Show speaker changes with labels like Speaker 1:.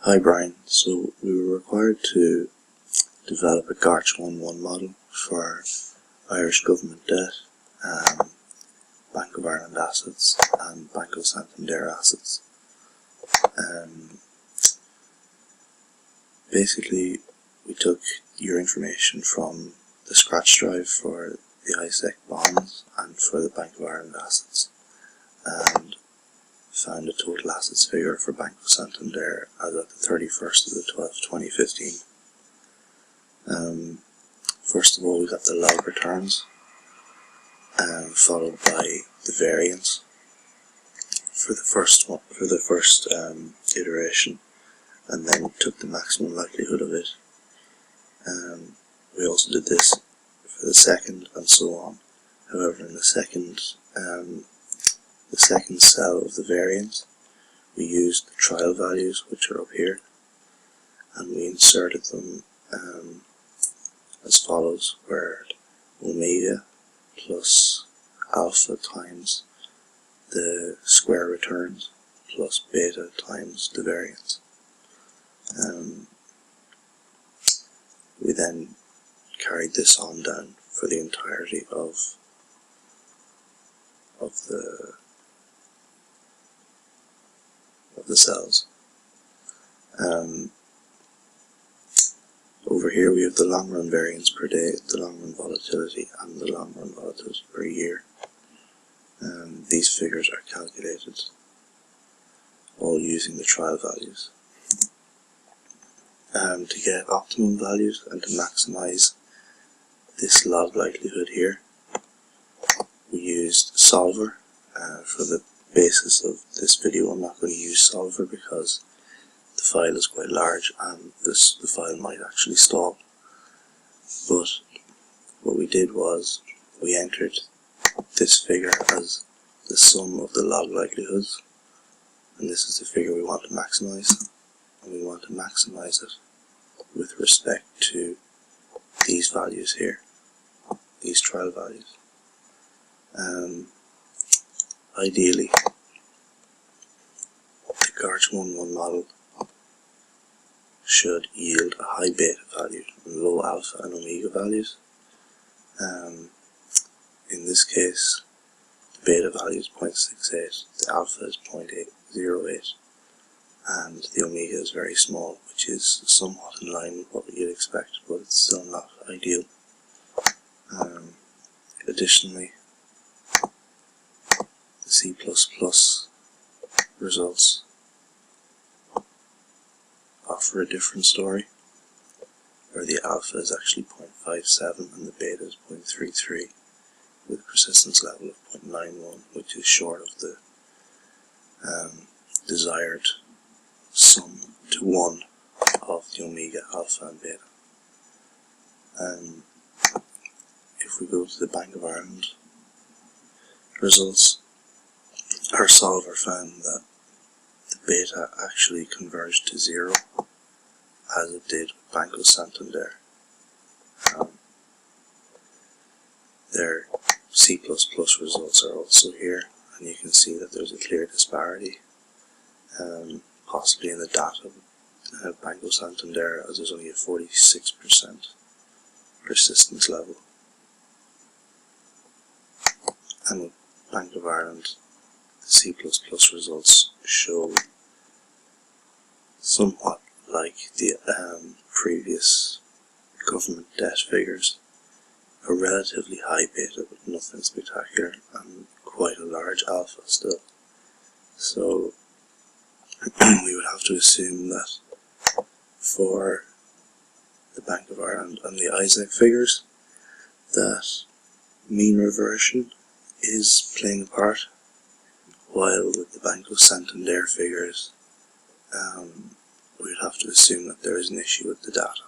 Speaker 1: Hi Brian, so we were required to develop a Garch 1.1 model for Irish government debt, Bank of Ireland assets and Banco Santander assets. Basically we took your information from the scratch drive for the ISEC bonds and for the Bank of Ireland assets and found a total assets figure for Banco Santander as at the 31st of the 12th, 2015. First of all, we got the log returns, followed by the variance for the first iteration, and then took the maximum likelihood of it. We also did this for the second, and so on. However, in the second cell of the variance, we used the trial values, which are up here, and we inserted them as follows, where omega plus alpha times the square returns plus beta times the variance. We then carried this on down for the entirety of the cells. Over here we have the long run variance per day, the long run volatility, and the long run volatility per year. These figures are calculated all using the trial values. To get optimum values and to maximize this log likelihood here, we used Solver. For the basis of this video, I'm not going to use Solver because the file is quite large and the file might actually stall. But what we did was we entered this figure as the sum of the log likelihoods, and this is the figure we want to maximize, and we want to maximize it with respect to these values here, these trial values. Ideally, the Garch 1.1 model should yield a high beta value and low alpha and omega values. In this case, the beta value is 0.68, the alpha is 0.808, and the omega is very small, which is somewhat in line with what you'd expect, but it's still not ideal. Additionally, the C++ results offer a different story, where the alpha is actually 0.57 and the beta is 0.33, with a persistence level of 0.91, which is short of the desired sum to 1 of the omega, alpha and beta. If we go to the Bank of Ireland results, our solver found that the beta actually converged to 0, as it did with Banco Santander. Their C++ results are also here, and you can see that there's a clear disparity, possibly in the data of Banco Santander, as there's only a 46% persistence level. And with Bank of Ireland, the C++ results show somewhat like the previous government debt figures, a relatively high beta but nothing spectacular, and quite a large alpha still. So we would have to assume that for the Bank of Ireland and the ISEC figures, that mean reversion is playing a part, while with the Banco Santander figures, we would have to assume that there is an issue with the data.